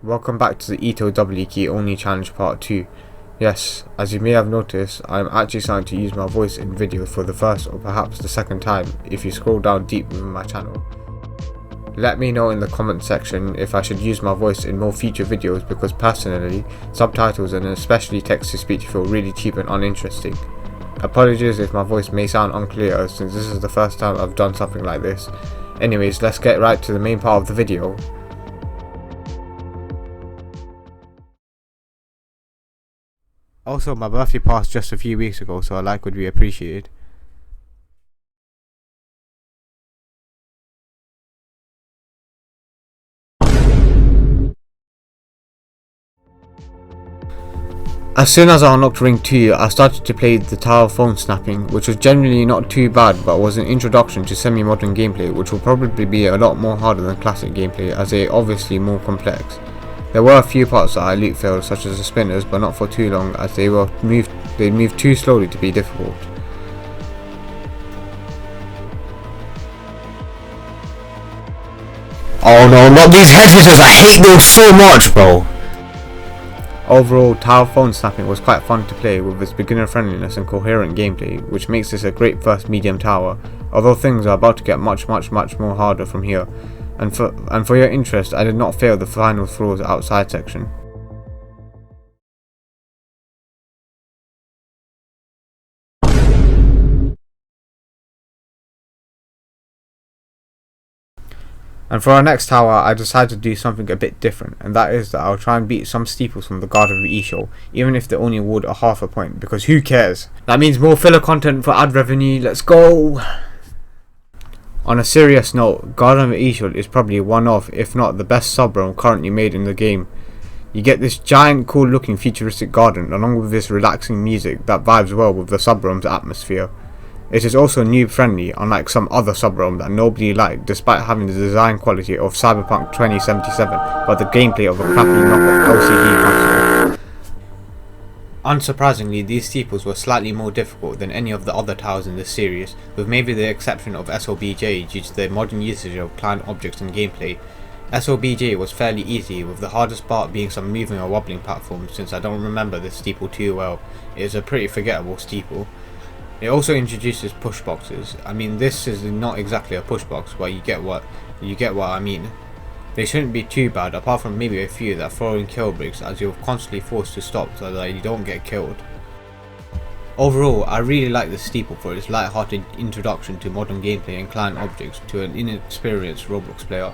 Welcome back to the EToH key only challenge part 2. Yes, as you may have noticed, I am actually starting to use my voice in videos for the first or perhaps the second time if you scroll down deep within my channel. Let me know in the comment section if I should use my voice in more future videos, because personally, subtitles and especially text-to-speech feel really cheap and uninteresting. Apologies if my voice may sound unclear since this is the first time I've done something like this. Anyways, let's get right to the main part of the video. Also, my birthday passed just a few weeks ago, so a like would be appreciated. As soon as I unlocked Ring 2, I started to play the Tower phone snapping, which was generally not too bad but was an introduction to semi-modern gameplay, which will probably be a lot more harder than classic gameplay as they are obviously more complex. There were a few parts that I loot failed, such as the spinners, but not for too long as they moved too slowly to be difficult. Oh no, not these head hitters, I hate those so much, bro. Overall, Tower phone snapping was quite fun to play with its beginner friendliness and coherent gameplay, which makes this a great first medium tower, although things are about to get much more harder from here. And for your interest, I did not fail the final floor's outside section. And for our next tower, I decided to do something a bit different, and that is that I'll try and beat some steeples from the Garden of EToH, even if they only award a half a point, because who cares? That means more filler content for ad revenue, let's go! On a serious note, Garden of EToH is probably one of, if not the best sub-realm currently made in the game. You get this giant cool looking futuristic garden along with this relaxing music that vibes well with the sub-realm's atmosphere. It is also noob friendly, unlike some other sub-realm that nobody liked despite having the design quality of Cyberpunk 2077 but the gameplay of a crappy knockoff LCD console. Unsurprisingly, these steeples were slightly more difficult than any of the other towers in this series, with maybe the exception of SOBJ due to their modern usage of client objects in gameplay. SOBJ was fairly easy, with the hardest part being some moving or wobbling platforms, since I don't remember this steeple too well. It is a pretty forgettable steeple. It also introduces push boxes. I mean, this is not exactly a push box, but you get what I mean. They shouldn't be too bad, apart from maybe a few that throw in kill bricks, as you're constantly forced to stop so that you don't get killed. Overall, I really like the steeple for its light-hearted introduction to modern gameplay and client objects to an inexperienced Roblox player.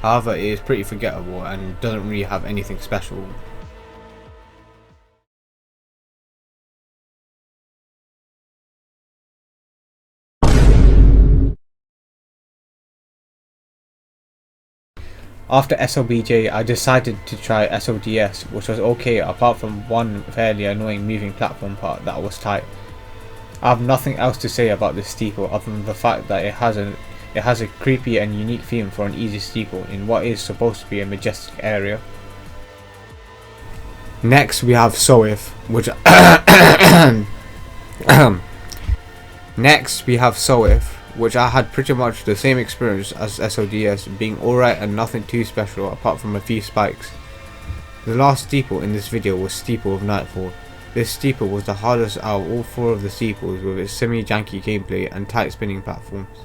However, it is pretty forgettable and doesn't really have anything special. After SOBJ, I decided to try SODS, which was okay apart from one fairly annoying moving platform part that was tight. I have nothing else to say about this steeple other than the fact that it has a creepy and unique theme for an easy steeple in what is supposed to be a majestic area. Next we have Soif, which I had pretty much the same experience as SODS, being alright and nothing too special apart from a few spikes. The last steeple in this video was Steeple of Nightfall. This steeple was the hardest out of all 4 of the steeples, with its semi-janky gameplay and tight spinning platforms.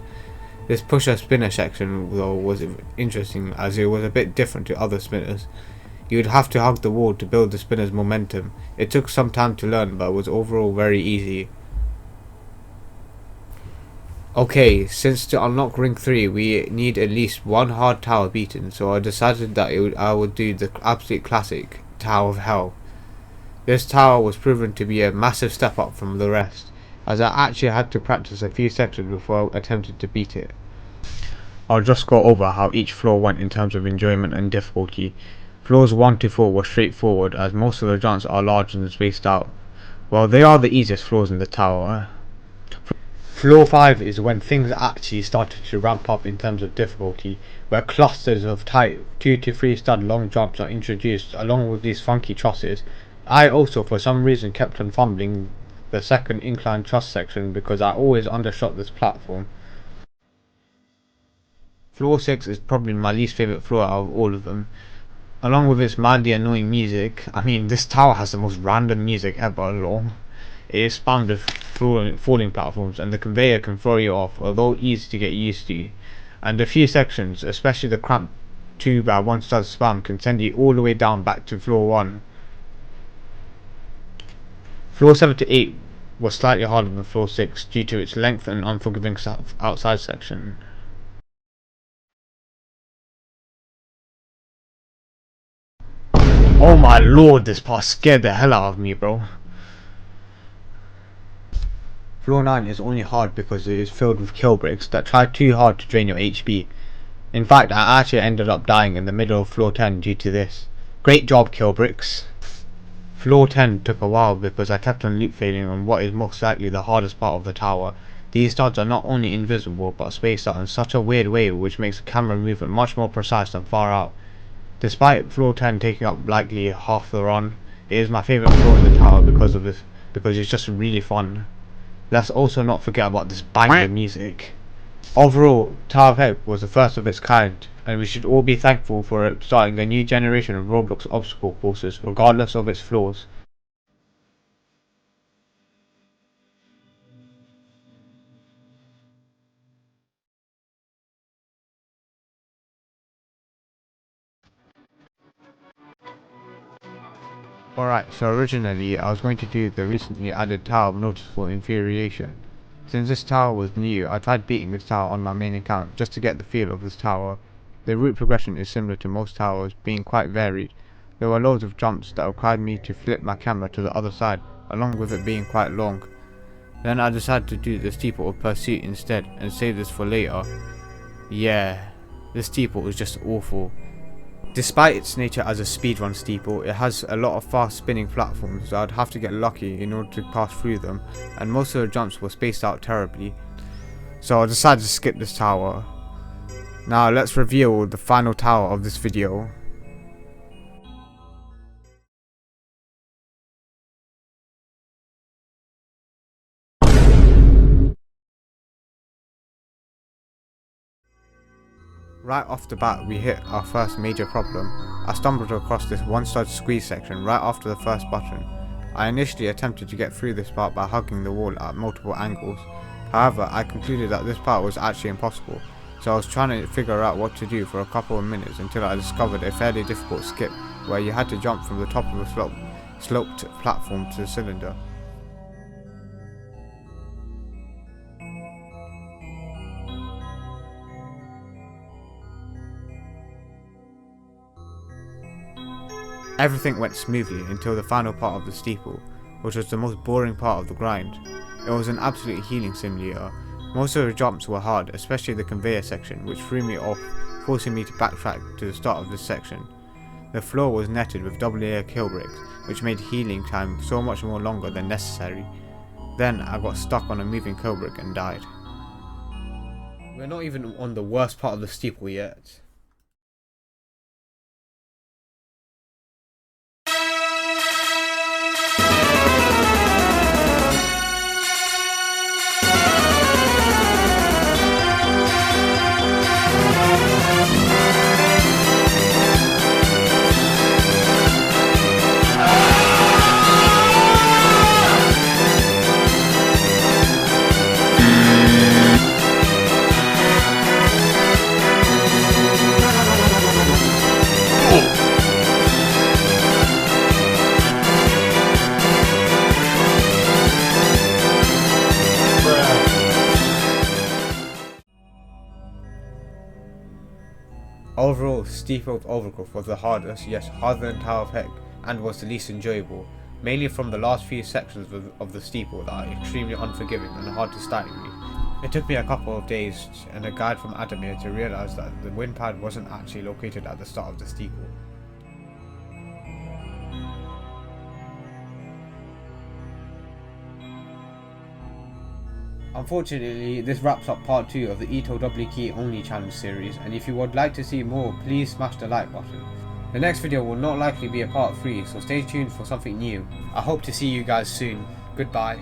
This pusher spinner section though was interesting as it was a bit different to other spinners. You would have to hug the wall to build the spinner's momentum. It took some time to learn but was overall very easy. Okay, since to unlock Ring 3 we need at least one hard tower beaten, so I decided that I would do the absolute classic Tower of Hell. This tower was proven to be a massive step up from the rest, as I actually had to practice a few sections before I attempted to beat it. I'll just go over how each floor went in terms of enjoyment and difficulty. Floors 1 to 4 were straightforward as most of the jumps are large and spaced out. Well, they are the easiest floors in the tower. Floor 5 is when things actually started to ramp up in terms of difficulty, where clusters of tight 2 to 3 stud long jumps are introduced along with these funky trusses. I also for some reason kept on fumbling the second incline truss section because I always undershot this platform. Floor 6 is probably my least favourite floor out of all of them. Along with its mildly annoying music, I mean, this tower has the most random music ever along. It is spammed with falling platforms, and the conveyor can throw you off, although easy to get used to. And a few sections, especially the cramped 2x1 stud spam, can send you all the way down back to floor 1. Floor 7 to 8 was slightly harder than floor 6 due to its length and unforgiving outside section. Oh my lord, this part scared the hell out of me, bro. Floor 9 is only hard because it is filled with kill bricks that try too hard to drain your HP. In fact, I actually ended up dying in the middle of floor 10 due to this. Great job, kill bricks. Floor 10 took a while because I kept on loot failing on what is most likely the hardest part of the tower. These studs are not only invisible but spaced out in such a weird way which makes the camera movement much more precise than far out. Despite floor 10 taking up likely half the run, it is my favourite floor in the tower because it's just really fun. Let's also not forget about this banger music. Overall, Tower of Heck was the first of its kind, and we should all be thankful for it starting a new generation of Roblox obstacle courses, regardless of its flaws. Alright, so originally I was going to do the recently added Tower of Noticeable Infuriation. Since this tower was new, I tried beating this tower on my main account just to get the feel of this tower. The route progression is similar to most towers, being quite varied. There were loads of jumps that required me to flip my camera to the other side, along with it being quite long. Then I decided to do the Steeple of Pursuit instead and save this for later. Yeah, this steeple is just awful. Despite its nature as a speedrun steeple, it has a lot of fast spinning platforms, so I'd have to get lucky in order to pass through them, and most of the jumps were spaced out terribly. So I decided to skip this tower. Now let's reveal the final tower of this video. Right off the bat we hit our first major problem. I stumbled across this one stud squeeze section right after the first button. I initially attempted to get through this part by hugging the wall at multiple angles. However, I concluded that this part was actually impossible, so I was trying to figure out what to do for a couple of minutes until I discovered a fairly difficult skip where you had to jump from the top of a sloped platform to the cylinder. Everything went smoothly until the final part of the steeple, which was the most boring part of the grind. It was an absolute healing simulator. Most of the jumps were hard, especially the conveyor section, which threw me off, forcing me to backtrack to the start of this section. The floor was netted with double layer kill bricks, which made healing time so much more longer than necessary. Then I got stuck on a moving kill brick and died. We're not even on the worst part of the steeple yet. Overall, Steeple of Overgrowth was the hardest, yes harder than Tower of Heck, and was the least enjoyable, mainly from the last few sections of the steeple that are extremely unforgiving and hard to stymie. It took me a couple of days and a guide from Adamir to realise that the wind pad wasn't actually located at the start of the steeple. Unfortunately, this wraps up part 2 of the EToH doubly key only challenge series, and if you would like to see more, please smash the like button. The next video will not likely be a part 3, so stay tuned for something new. I hope to see you guys soon. Goodbye.